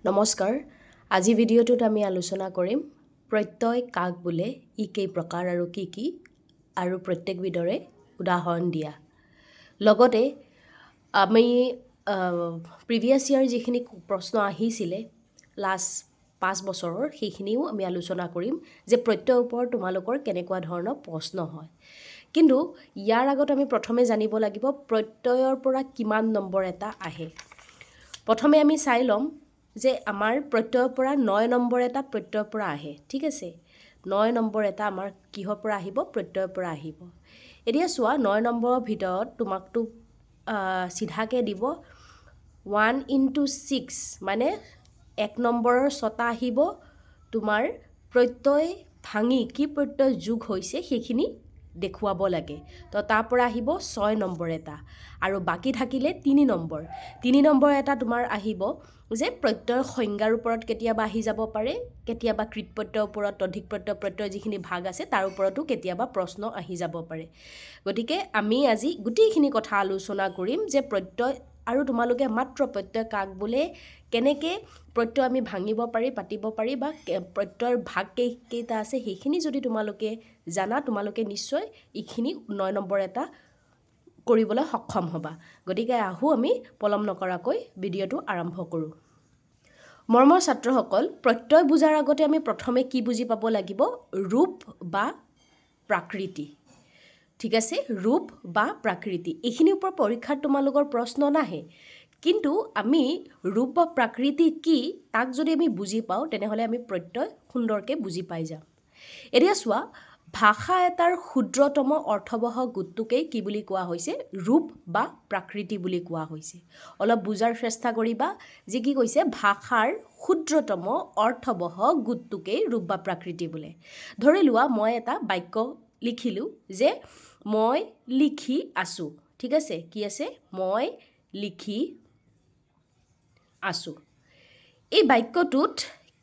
নমস্কাৰ। আজি ভিডিঅ'টোত আমি আলোচনা কৰিম প্ৰত্যয় কাক বোলে, ই কেই প্ৰকাৰ আৰু কি আৰু প্ৰত্যেকবিধৰে উদাহৰণ দিয়া। লগতে আমি প্ৰিভিয়াছ ইয়াৰ যিখিনি প্ৰশ্ন আহিছিলে লাষ্ট 5 বছৰৰ সেইখিনিও আমি আলোচনা কৰিম যে প্ৰত্যয়ৰ ওপৰত তোমালোকৰ কেনেকুৱা ধৰণৰ প্ৰশ্ন হয়। কিন্তু ইয়াৰ আগত আমি প্ৰথমে জানিব লাগিব প্ৰত্যয়ৰ পৰা কিমান নম্বৰ এটা আহে। প্ৰথমে আমি চাই ল'ম যে আমাৰ প্ৰত্যয়ৰ পৰা 9 নম্বৰ এটা প্ৰত্যয়ৰ পৰা আহে। ঠিক আছে, 9 নম্বৰ এটা আমাৰ কিহৰ পৰা আহিব? প্ৰত্যয়ৰ পৰা আহিব। এতিয়া চোৱা 9 নম্বৰৰ ভিতৰত তোমাকতো চিধাকৈ দিব 1 × 6 মানে 1 নম্বৰৰ 6টা আহিব। তোমাৰ প্ৰত্যয় ভাঙি কি প্ৰত্যয় যোগ হৈছে সেইখিনি দেখুৱাব লাগে। তো তাৰ পৰা আহিব 6 নম্বৰ এটা আৰু বাকী থাকিলে 3 নম্বৰ। 3 নম্বৰ এটা তোমাৰ আহিব যে প্ৰত্যয়ৰ সংজ্ঞাৰ ওপৰত কেতিয়াবা আহি যাব পাৰে, কেতিয়াবা কৃত প্ৰত্যয়ৰ ওপৰত, তদ্ধিক প্ৰত্যয় যিখিনি ভাগ আছে তাৰ ওপৰতো কেতিয়াবা প্ৰশ্ন আহি যাব পাৰে। গতিকে আমি আজি গোটেইখিনি কথা আলোচনা কৰিম যে প্ৰত্যয় আৰু তোমালোকে মাত্ৰ প্ৰত্যয় কাক বোলে, কেনেকৈ প্ৰত্যয় আমি ভাঙিব পাৰি, পাতিব পাৰি বা প্ৰত্যয়ৰ ভাগ কেইটা আছে সেইখিনি যদি তোমালোকে জানা, তোমালোকে নিশ্চয় এইখিনি 9 নম্বৰ এটা কৰিবলৈ সক্ষম হ'বা। গতিকে আহোঁ আমি পলম নকৰাকৈ ভিডিঅ'টো আৰম্ভ কৰোঁ। মৰমৰ ছাত্ৰসকল, প্ৰত্যয় বুজাৰ আগতে আমি প্ৰথমে কি বুজি পাব লাগিব? ৰূপ বা প্ৰাকৃতি। ঠিক আছে, ৰূপ বা প্ৰাকৃতি এইখিনিৰ ওপৰত পৰীক্ষাত তোমালোকৰ প্ৰশ্ন নাহে। কিন্তু আমি ৰূপ বা প্ৰাকৃতি কি তাক যদি আমি বুজি পাওঁ তেনেহ'লে আমি প্ৰত্যয় সুন্দৰকৈ বুজি পাই যাম। এতিয়া চোৱা, ভাষা এটাৰ ক্ষুদ্ৰতম অৰ্থবহ গোটটোকেই কি বুলি কোৱা হৈছে? ৰূপ বা প্ৰাকৃতি বুলি কোৱা হৈছে। অলপ বুজাৰ চেষ্টা কৰিবা যে কি কৈছে, ভাষাৰ ক্ষুদ্ৰতম অৰ্থবহ গোটটোকেই ৰূপ বা প্ৰাকৃতি বোলে। ধৰি লোৱা মই এটা বাক্য লিখিলোঁ যে মই লিখি আছোঁ। ঠিক আছে, কি আছে? মই লিখি আছোঁ। এই বাক্যটোত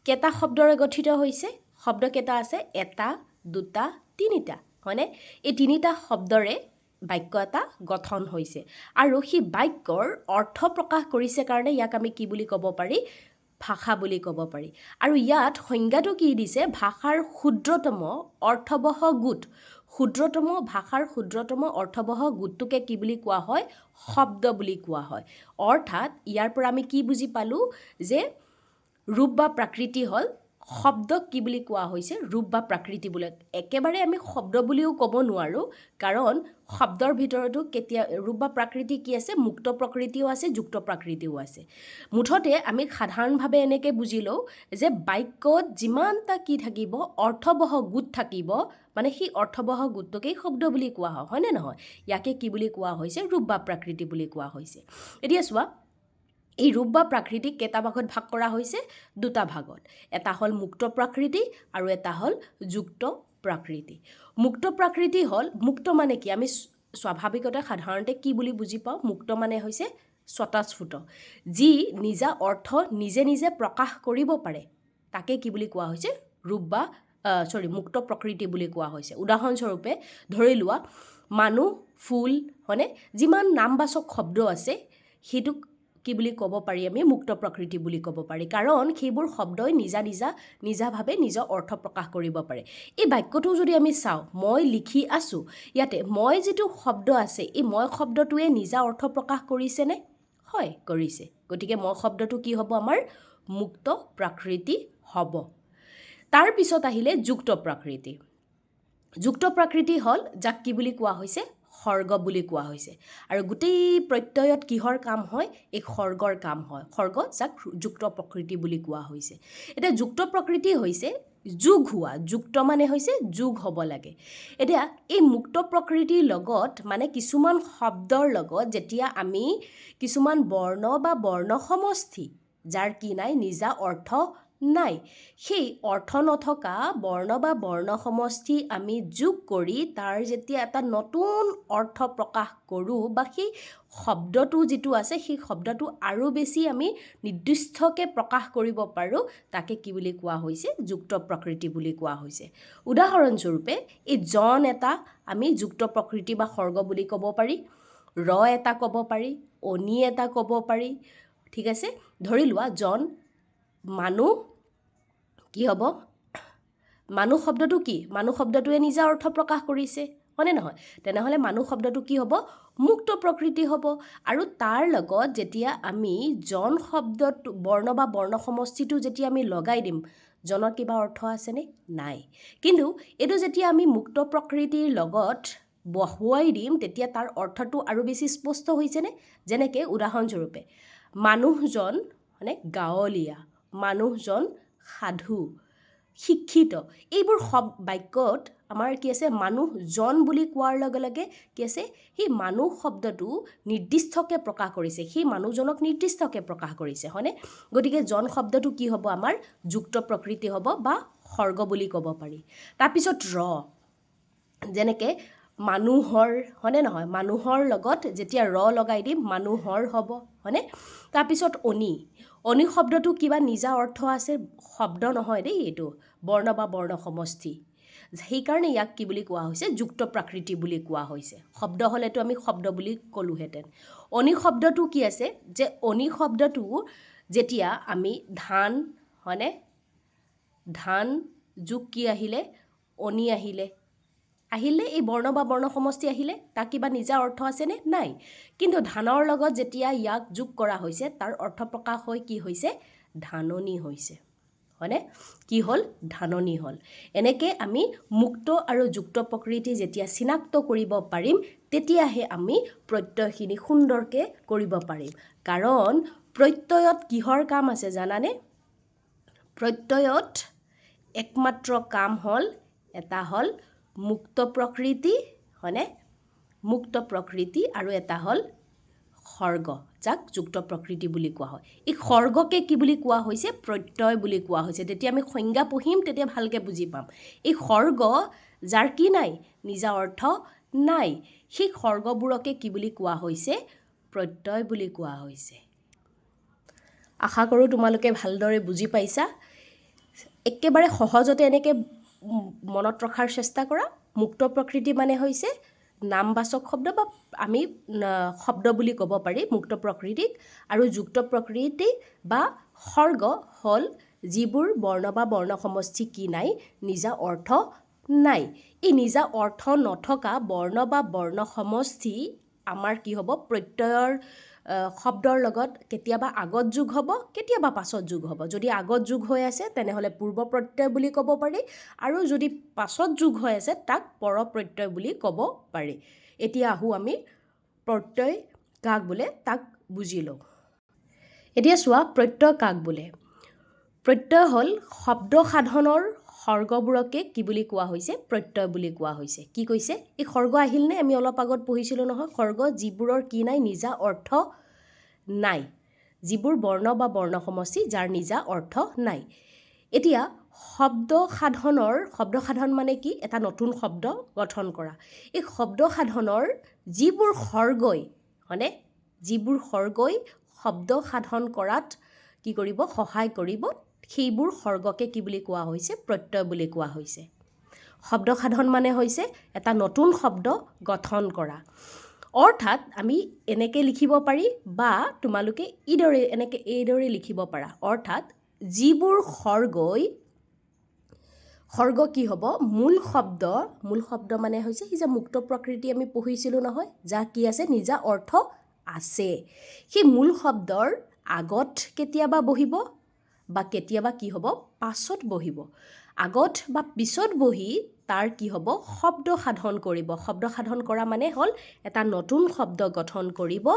কেইটা শব্দৰে গঠিত হৈছে? শব্দ কেইটা আছে? এটা, দুটা, তিনিটা, হয়নে? এই তিনিটা শব্দৰে বাক্য এটা গঠন হৈছে আৰু সেই বাক্যৰ অৰ্থ প্ৰকাশ কৰিছে কাৰণে ইয়াক আমি কি বুলি ক'ব পাৰি? ভাষা বুলি ক'ব পাৰি। আৰু ইয়াত সংজ্ঞাটো কি দিছে? ভাষাৰ ক্ষুদ্ৰতম অৰ্থবহ গোট। ভাষাৰ ক্ষুদ্ৰতম অৰ্থবহ গোটটোকে কি বুলি কোৱা হয়? শব্দ বুলি কোৱা হয়। অৰ্থাৎ ইয়াৰ পৰা আমি কি বুজি পালোঁ যে ৰূপ বা প্ৰাকৃতি হ'ল শব্দক কি বুলি কোৱা হৈছে? ৰূপ বা প্ৰাকৃতি বোলে। একেবাৰে আমি শব্দ বুলিও ক'ব নোৱাৰোঁ, কাৰণ শব্দৰ ভিতৰতো ৰূপ বা প্ৰাকৃতি কি আছে? মুক্ত প্ৰকৃতিও আছে, যুক্ত প্ৰাকৃতিও আছে। মুঠতে আমি সাধাৰণভাৱে এনেকৈ বুজি লওঁ যে বাক্যত যিমানটা কি থাকিব? অৰ্থবহ গোট থাকিব, মানে সেই অৰ্থবহ গোটটোকেই শব্দ বুলি কোৱা হয়, হয়নে নহয়? ইয়াকে কি বুলি কোৱা হৈছে? ৰূপ বা প্ৰাকৃতি বুলি কোৱা হৈছে। এতিয়া চোৱা, এই ৰূপ বা প্ৰাকৃতিক কেইটা ভাগত ভাগ কৰা হৈছে? দুটা ভাগত। এটা হ'ল মুক্ত প্ৰাকৃতি আৰু এটা হ'ল যুক্ত প্ৰাকৃতি। মুক্ত প্ৰাকৃতি হ'ল, মুক্ত মানে কি? আমি স্বাভাৱিকতে সাধাৰণতে কি বুলি বুজি পাওঁ? মুক্ত মানে হৈছে স্বতঃস্ফূৰ্ত, যি নিজা অৰ্থ নিজে নিজে প্ৰকাশ কৰিব পাৰে, তাকে কি বুলি কোৱা হৈছে? মুক্ত প্ৰকৃতি বুলি কোৱা হৈছে। উদাহৰণস্বৰূপে ধৰি লোৱা মানুহ, ফুল, হয়নে? যিমান নামবাচক শব্দ আছে সেইটোক কি বুলি ক'ব পাৰি? আমি মুক্ত প্ৰকৃতি বুলি ক'ব পাৰি, কাৰণ সেইবোৰ শব্দই নিজাভাৱে নিজৰ অৰ্থ প্ৰকাশ কৰিব পাৰে। এই বাক্যটো যদি আমি চাওঁ, মই লিখি আছোঁ, ইয়াতে মই যিটো শব্দ আছে, এই মই শব্দটোৱে নিজা অৰ্থ প্ৰকাশ কৰিছেনে? হয়, কৰিছে। গতিকে মই শব্দটো কি হ'ব? আমাৰ মুক্ত প্ৰাকৃতি হ'ব। তাৰ পিছত আহিলে যুক্ত প্ৰাকৃতি। যুক্ত প্ৰাকৃতি হ'ল যাক কি বুলি কোৱা হৈছে? সৰ্গ বুলি কোৱা হৈছে। আৰু গোটেই প্ৰত্যয়ত কিহৰ কাম হয়? এই সৰ্গৰ কাম হয়। সৰ্গ যাক যুক্ত প্ৰকৃতি বুলি কোৱা হৈছে। এতিয়া যুক্ত প্ৰকৃতি হৈছে যোগ হোৱা। যুক্ত মানে হৈছে যোগ হ'ব লাগে। এতিয়া এই মুক্ত প্ৰকৃতিৰ লগত মানে কিছুমান শব্দৰ লগত যেতিয়া আমি কিছুমান বৰ্ণ বা বৰ্ণ সমষ্টি, যাৰ কি নাই? নিজা অৰ্থ নাই, সেই অৰ্থ নথকা বৰ্ণ বা বৰ্ণ সমষ্টি আমি যোগ কৰি তাৰ যেতিয়া এটা নতুন অৰ্থ প্ৰকাশ কৰোঁ বা সেই শব্দটো যিটো আছে সেই শব্দটো আৰু বেছি আমি নিৰ্দিষ্টকৈ প্ৰকাশ কৰিব পাৰোঁ, তাকে কি বুলি কোৱা হৈছে? যুক্ত প্ৰকৃতি বুলি কোৱা হৈছে। উদাহৰণস্বৰূপে এই জন এটা আমি যুক্ত প্ৰকৃতি বা সৰ্গ বুলি ক'ব পাৰি, ৰ এটা ক'ব পাৰি, অনি এটা ক'ব পাৰি। ঠিক আছে, ধৰি লোৱা জন মানুহ কি হ'ব মানুহ শব্দটো কি মানুহ শব্দটোৱে নিজা অৰ্থ প্ৰকাশ কৰিছে হয়নে নহয় তেনেহ'লে মানুহ শব্দটো কি হ'ব মুক্ত প্ৰকৃতি হ'ব আৰু তাৰ লগত যেতিয়া আমি জন শব্দটো বৰ্ণ বা বৰ্ণ সমষ্টিটো যেতিয়া আমি লগাই দিম জনৰ কিবা অৰ্থ আছেনে নাই কিন্তু এইটো যেতিয়া আমি মুক্ত প্ৰকৃতিৰ লগত বহুৱাই দিম তেতিয়া তাৰ অৰ্থটো আৰু বেছি স্পষ্ট হৈছেনে যেনেকৈ উদাহৰণস্বৰূপে মানুহজন মানে গাঁৱলীয়া মানুহজন সাধু শিক্ষিত এইবোৰ বাক্যত আমাৰ কি আছে মানুহজন বুলি কোৱাৰ লগে লগে কি আছে সেই মানুহ শব্দটো নিৰ্দিষ্টকৈ প্ৰকাশ কৰিছে সেই মানুহজনক নিৰ্দিষ্টকৈ প্ৰকাশ কৰিছে হয়নে গতিকে জন শব্দটো কি হ'ব আমাৰ যুক্ত প্ৰকৃতি হ'ব বা সৰ্গ বুলি ক'ব পাৰি তাৰপিছত যেনেকৈ মানুহৰ হয়নে নহয় মানুহৰ লগত যেতিয়া লগাই দিম মানুহৰ হ'ব হয়নে তাৰপিছত অনি শব্দটো কিবা নিজা অৰ্থ আছে শব্দ নহয় দেই এইটো বৰ্ণ বা বৰ্ণ সমষ্টি সেইকাৰণে ইয়াক কি বুলি কোৱা হৈছে যুক্ত প্ৰাকৃতি বুলি কোৱা হৈছে শব্দ হ'লেতো আমি শব্দ বুলি ক'লোহেঁতেন অনি শব্দটো কি আছে যে অনি শব্দটো যেতিয়া আমি ধান হয়নে ধান যুগ কি আহিলে অনি আহিলে এই বৰ্ণ বা বৰ্ণ সমষ্টি আহিলে তাৰ কিবা নিজা অৰ্থ আছেনে নাই কিন্তু ধানৰ লগত যেতিয়া ইয়াক যোগ কৰা হৈছে তাৰ অৰ্থ প্ৰকাশ হৈ কি হৈছে ধাননি হৈছে হয়নে কি হ'ল ধাননি হ'ল এনেকৈ আমি মুক্ত আৰু যুক্ত প্ৰকৃতি যেতিয়া চিনাক্ত কৰিব পাৰিম তেতিয়াহে আমি প্ৰত্যয়খিনি সুন্দৰকৈ কৰিব পাৰিম কাৰণ প্ৰত্যয়ত কিহৰ কাম আছে জানানে প্ৰত্যয়ত একমাত্ৰ কাম হ'ল এটা হ'ল মুক্ত প্ৰকৃতি হয়নে মুক্ত প্ৰকৃতি আৰু এটা হ'ল সৰ্গ যাক যুক্ত প্ৰকৃতি বুলি কোৱা হয় এই সৰ্গকে কি বুলি কোৱা হৈছে প্ৰত্যয় বুলি কোৱা হৈছে তেতিয়া আমি সংজ্ঞা পঢ়িম তেতিয়া ভালকৈ বুজি পাম এই সৰ্গ যাৰ কি নাই নিজা অৰ্থ নাই সেই সৰ্গবোৰকে কি বুলি কোৱা হৈছে প্ৰত্যয় বুলি কোৱা হৈছে আশা কৰোঁ তোমালোকে ভালদৰে বুজি পাইছা একেবাৰে সহজতে এনেকৈ মনত ৰখাৰ চেষ্টা কৰা মুক্ত প্ৰকৃতি মানে হৈছে নামবাচক শব্দ বা আমি শব্দ বুলি ক'ব পাৰি মুক্ত প্ৰকৃতিক আৰু যুক্ত প্ৰকৃতি বা সৰ্গ হ'ল যিবোৰ বৰ্ণ বা বৰ্ণ সমষ্টি কি নাই নিজা অৰ্থ নাই এই নিজা অৰ্থ নথকা বৰ্ণ বা বৰ্ণ সমষ্টি আমাৰ কি হ'ব প্ৰত্যয়ৰ শব্দৰ লগত কেতিয়াবা আগত যোগ হ'ব কেতিয়াবা পাছত যোগ হ'ব যদি আগত যোগ হৈ আছে তেনেহ'লে পূৰ্ব প্ৰত্যয় বুলি ক'ব পাৰি আৰু যদি পাছত যোগ হৈ আছে তাক পৰ প্ৰত্যয় বুলি ক'ব পাৰি এতিয়া আহোঁ আমি প্ৰত্যয় কাক বোলে তাক বুজি লওঁ এতিয়া চোৱা প্ৰত্যয় কাক বোলে প্ৰত্যয় হ'ল শব্দ সাধনৰ সৰ্গবোৰকে কি বুলি কোৱা হৈছে প্ৰত্যয় বুলি কোৱা হৈছে কি কৈছে এই সৰ্গ আহিলনে আমি অলপ আগত পঢ়িছিলোঁ নহয় সৰ্গ যিবোৰৰ কি নাই নিজা অৰ্থ নাই যিবোৰ বৰ্ণ বা বৰ্ণ সমষ্টি যাৰ নিজা অৰ্থ নাই এতিয়া শব্দ সাধন মানে কি এটা নতুন শব্দ গঠন কৰা এই শব্দ সাধনৰ যিবোৰ সৰ্গই হয়নে যিবোৰ সৰ্গই শব্দ সাধন কৰাত কি কৰিব সহায় কৰিব সেইবোৰ সৰ্গকে কি বুলি কোৱা হৈছে প্ৰত্যয় বুলি কোৱা হৈছে শব্দ সাধন মানে হৈছে এটা নতুন শব্দ গঠন কৰা অৰ্থাৎ আমি এনেকৈ লিখিব পাৰি বা তোমালোকে এইদৰে লিখিব পাৰা অৰ্থাৎ যিবোৰ সৰ্গ কি হ'ব মূল শব্দ মানে হৈছে সি যে মুক্ত প্ৰকৃতি আমি পঢ়িছিলোঁ নহয় যাৰ কি আছে নিজা অৰ্থ আছে সেই মূল শব্দৰ আগত কেতিয়াবা বহিব বা কেতিয়াবা কি হ'ব পাছত বহিব আগত বা পিছত বহি তাৰ কি হ'ব শব্দ সাধন কৰিব শব্দ সাধন কৰা মানে হ'ল এটা নতুন শব্দ গঠন কৰিব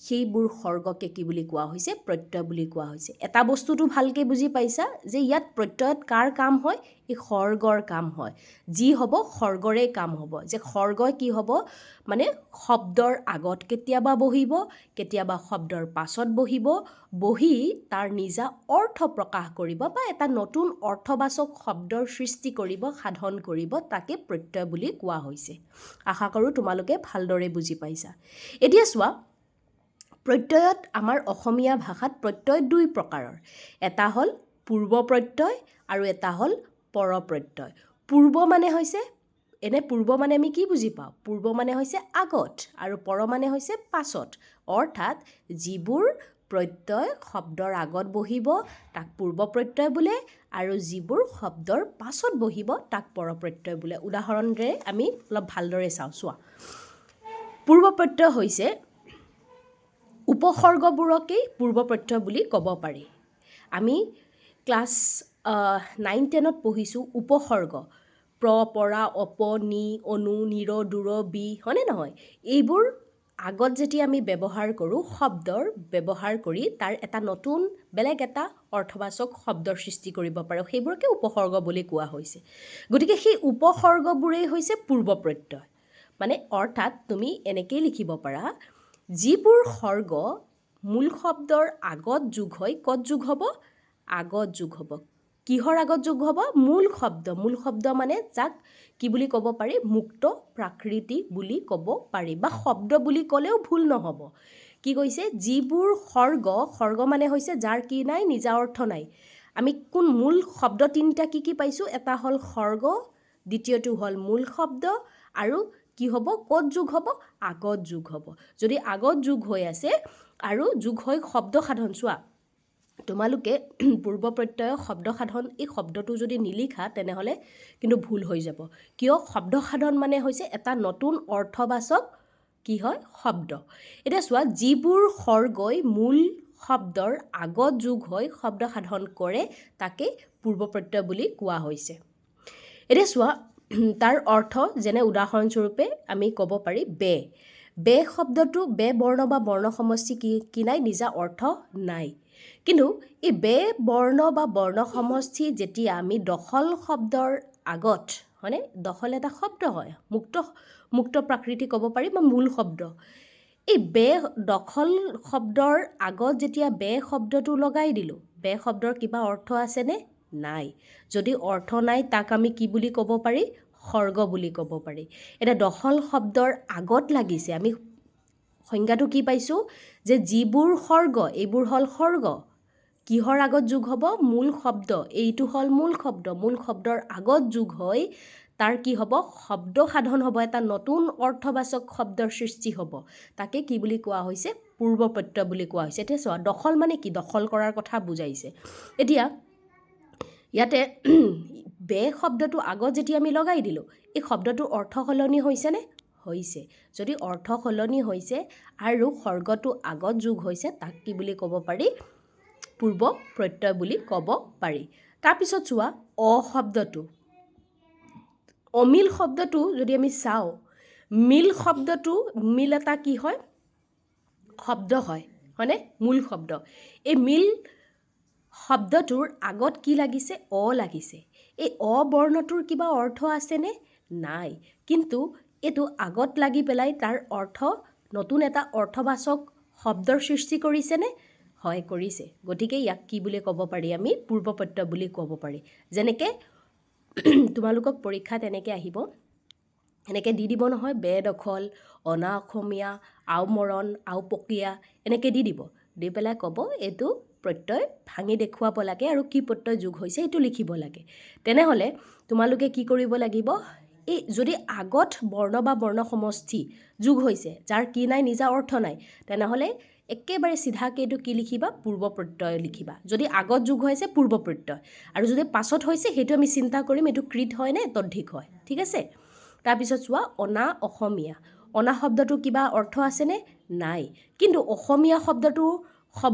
সেইবোৰ সৰ্গকে কি বুলি কোৱা হৈছে প্ৰত্যয় বুলি কোৱা হৈছে এটা বস্তুটো ভালকৈ বুজি পাইছা যে ইয়াত প্ৰত্যয়ত কাৰ কাম হয় এই সৰ্গৰ কাম হয় যি হ'ব সৰ্গৰে কাম হ'ব যে সৰ্গই কি হ'ব মানে শব্দৰ আগত কেতিয়াবা বহিব কেতিয়াবা শব্দৰ পাছত বহি তাৰ নিজা অৰ্থ প্ৰকাশ কৰিব বা এটা নতুন অৰ্থবাচক শব্দৰ সৃষ্টি কৰিব সাধন কৰিব তাকে প্ৰত্যয় বুলি কোৱা হৈছে আশা কৰোঁ তোমালোকে ভালদৰে বুজি পাইছা এতিয়া চোৱা প্ৰত্যয়ত আমাৰ অসমীয়া ভাষাত প্ৰত্যয় দুই প্ৰকাৰৰ এটা হ'ল পূৰ্ব প্ৰত্যয় আৰু এটা হ'ল পৰ প্ৰত্যয় পূৰ্ব মানে আমি কি বুজি পাওঁ পূৰ্ব মানে হৈছে আগত আৰু পৰ মানে হৈছে পাছত অৰ্থাৎ যিবোৰ প্ৰত্যয় শব্দৰ আগত বহিব তাক পূৰ্ব প্ৰত্যয় বোলে আৰু যিবোৰ শব্দৰ পাছত বহিব তাক পৰ প্ৰত্যয় বোলে। উদাহৰণৰে আমি অলপ ভালদৰে চাওঁ। চোৱা, পূৰ্ব প্ৰত্যয় হৈছে উপসৰ্গবোৰকেই পূৰ্ব প্ৰত্যয় বুলি ক'ব পাৰি। আমি ক্লাছ 9-10ত পঢ়িছোঁ উপসৰ্গ, প্ৰ, পৰা, অপ, নি, অনু, নিৰ, দূৰ, বি, হয়নে নহয়? এইবোৰ আগত যেতিয়া আমি ব্যৱহাৰ কৰোঁ, শব্দৰ ব্যৱহাৰ কৰি তাৰ এটা নতুন বেলেগ এটা অৰ্থবাচক শব্দৰ সৃষ্টি কৰিব পাৰোঁ, সেইবোৰকে উপসৰ্গ বুলি কোৱা হৈছে। গতিকে সেই উপসৰ্গবোৰেই হৈছে পূৰ্ব প্ৰত্যয়। মানে অৰ্থাৎ তুমি এনেকেই লিখিব পাৰা, যিবোৰ সৰ্গ মূল শব্দৰ আগত যোগ হয়, ক'ত যোগ হ'ব? আগত যোগ হ'ব। কিহৰ আগত যোগ হ'ব? মূল শব্দ। মূল শব্দ মানে যাক কি বুলি ক'ব পাৰি? মুক্ত প্ৰাকৃতি বুলি ক'ব পাৰি, বা শব্দ বুলি ক'লেও ভুল নহ'ব। কি কৈছে? যিবোৰ সৰ্গ মানে হৈছে যাৰ কি নাই? নিজা অৰ্থ নাই। আমি কোন মূল শব্দ তিনিটা কি পাইছোঁ? এটা হ'ল সৰ্গ, দ্বিতীয়টো হ'ল মূল শব্দ, আৰু কি হ'ব? ক'ত যোগ হ'ব? আগত যোগ হ'ব। যদি আগত যোগ হৈ আছে আৰু যোগ হৈ শব্দ সাধন, চোৱা, তোমালোকে পূৰ্ব প্ৰত্যয় শব্দ সাধন এই শব্দটো যদি নিলিখা তেনেহ'লে কিন্তু ভুল হৈ যাব। কিয়? শব্দ সাধন মানে হৈছে এটা নতুন অৰ্থবাচক কি হয়? শব্দ। এতিয়া চোৱা, যিবোৰ সৰ্গই মূল শব্দৰ আগত যোগ হৈ শব্দ সাধন কৰে তাকে পূৰ্ব প্ৰত্যয় বুলি কোৱা হৈছে। এতিয়া চোৱা, তাৰ অৰ্থ যেনে উদাহৰণস্বৰূপে আমি ক'ব পাৰি বে। বে শব্দটো বে বৰ্ণ বা বৰ্ণ সমষ্টি কি নাই? নিজা অৰ্থ নাই। কিন্তু এই বে বৰ্ণ বা বৰ্ণ সমষ্টি যেতিয়া আমি দখল শব্দৰ আগত, হয়নে? দখল এটা শব্দ হয়, মুক্ত প্ৰাকৃতি ক'ব পাৰি, বা মূল শব্দ। এই বে দখল শব্দৰ আগত যেতিয়া বে শব্দটো লগাই দিলোঁ, বে শব্দৰ কিবা অৰ্থ আছেনে? নাই। যদি অৰ্থ নাই তাক আমি কি বুলি ক'ব পাৰি? সৰ্গ বুলি ক'ব পাৰি। এতিয়া দখল শব্দৰ আগত লাগিছে, আমি সংজ্ঞাটো কি পাইছোঁ? যে যিবোৰ সৰ্গ, এইবোৰ হ'ল সৰ্গ, কিহৰ আগত যোগ হ'ব? মূল শব্দ। এইটো হ'ল মূল শব্দ। মূল শব্দৰ আগত যোগ হৈ তাৰ কি হ'ব? শব্দ সাধন হ'ব, এটা নতুন অৰ্থবাচক শব্দৰ সৃষ্টি হ'ব। তাকে কি বুলি কোৱা হৈছে? পূৰ্ব প্ৰত্যয় বুলি কোৱা হৈছে। এতিয়া চোৱা, দখল মানে কি? দখল কৰাৰ কথা বুজাইছে। এতিয়া ইয়াতে বে শব্দটো আগত যেতিয়া আমি লগাই দিলোঁ, এই শব্দটোৰ অৰ্থ সলনি হৈছেনে? হৈছে। যদি অৰ্থ সলনি হৈছে আৰু সৰ্গটো আগত যোগ হৈছে, তাক কি বুলি ক'ব পাৰি? পূৰ্ব প্ৰত্যয় বুলি ক'ব পাৰি। তাৰপিছত চোৱা, অ শব্দটো, অমিল শব্দটো যদি আমি চাওঁ, মিল শব্দটো, মিল এটা কি হয়? শব্দ হয়, হয়নে? মূল শব্দ। এই মিল শব্দটোৰ আগত কি লাগিছে? অ লাগিছে। এই অ বৰ্ণটোৰ কিবা অৰ্থ আছেনে? নাই। কিন্তু এইটো আগত লাগি পেলাই তাৰ অৰ্থ নতুন এটা অৰ্থবাচক শব্দৰ সৃষ্টি কৰিছেনে? হয়, কৰিছে। গতিকে ইয়াক কি বুলি ক'ব পাৰি? আমি পূৰ্ব প্ৰত্যয় বুলি ক'ব পাৰি। যেনেকৈ তোমালোকক পৰীক্ষাত এনেকৈ আহিব, এনেকৈ দি দিব নহয়, বে দখল, অনা অসমীয়া, আও মৰণ, আও পকীয়া, এনেকৈ দি দিব। দি পেলাই ক'ব এইটো প্ৰত্যয় ভাঙি দেখুৱাব লাগে আৰু কি প্ৰত্যয় যোগ হৈছে এইটো লিখিব লাগে। তেনেহ'লে তোমালোকে কি কৰিব লাগিব? এই যদি আগত বৰ্ণ বা বৰ্ণ সমষ্টি যোগ হৈছে, যাৰ কি নাই? নিজা অৰ্থ নাই, তেনেহ'লে একেবাৰে চিধাকৈ এইটো কি লিখিবা? পূৰ্ব প্ৰত্যয় লিখিবা। যদি আগত যোগ হৈছে, পূৰ্ব প্ৰত্যয়, আৰু যদি পাছত হৈছে সেইটো আমি চিন্তা কৰিম এইটো কৃত হয় নে তদ্ধিক হয়। ঠিক আছে? তাৰপিছত চোৱা, অনা অসমীয়া। অনা শব্দটো কিবা অৰ্থ আছেনে? নাই। কিন্তু অসমীয়া শব্দটো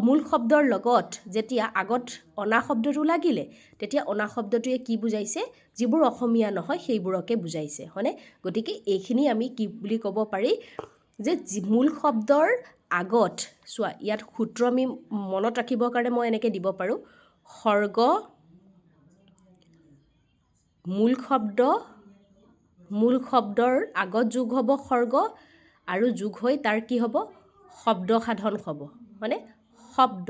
মূল শব্দৰ লগত যেতিয়া আগত অনা শব্দটো লাগিলে, তেতিয়া অনা শব্দটোৱে কি বুজাইছে? যিবোৰ অসমীয়া নহয় সেইবোৰকে বুজাইছে, হয়নে? গতিকে এইখিনি আমি কি বুলি ক'ব পাৰি? যে মূল শব্দৰ আগত, চোৱা, ইয়াত সূত্ৰ আমি মনত ৰাখিবৰ কাৰণে মই এনেকৈ দিব পাৰোঁ, সৰ্গ, মূল শব্দৰ আগত যোগ হ'ব সৰ্গ, আৰু যোগ হৈ তাৰ কি হ'ব? শব্দ সাধন হ'ব, মানে শব্দ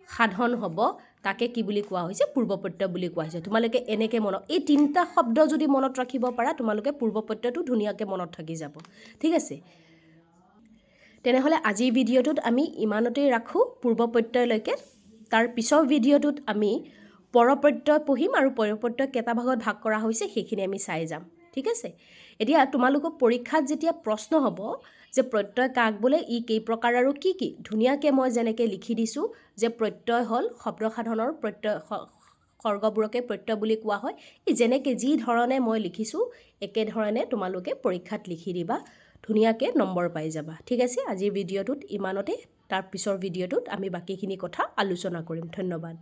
সাধন হ'ব। তাকে কি বুলি কোৱা হৈছে? পূৰ্ব প্ৰত্যয় বুলি কোৱা হৈছে। তোমালোকে এনেকৈ এই তিনিটা শব্দ যদি মনত ৰাখিব পাৰা, তোমালোকে পূৰ্ব প্ৰত্যয়টো ধুনীয়াকৈ মনত থাকি যাব। ঠিক আছে? তেনেহ'লে আজিৰ ভিডিঅ'টোত আমি ইমানতেই ৰাখোঁ, পূৰ্ব প্ৰত্যয়লৈকে। তাৰ পিছৰ ভিডিঅ'টোত আমি পৰ প্ৰত্যয় পঢ়িম, আৰু পৰ প্ৰত্যয় কেইটা ভাগত ভাগ কৰা হৈছে সেইখিনি আমি চাই যাম। ঠিক আছে? এতিয়া তোমালোকক পৰীক্ষাত যেতিয়া প্ৰশ্ন হ'ব যে প্ৰত্যয় কাক বোলে, ই কেই প্ৰকাৰ আৰু কি কি, ধুনীয়াকৈ মই যেনেকৈ লিখি দিছোঁ যে প্ৰত্যয় হ'ল শব্দ সাধনৰ খৰ্গবোৰকে প্ৰত্যয় বুলি কোৱা হয়। এই যেনেকৈ যি ধৰণে মই লিখিছোঁ একেধৰণে তোমালোকে পৰীক্ষাত লিখি দিবা, ধুনীয়াকৈ নম্বৰ পাই যাবা। ঠিক আছে, আজিৰ ভিডিঅ'টোত ইমানতে। তাৰ পিছৰ ভিডিঅ'টোত আমি বাকীখিনি কথা আলোচনা কৰিম। ধন্যবাদ।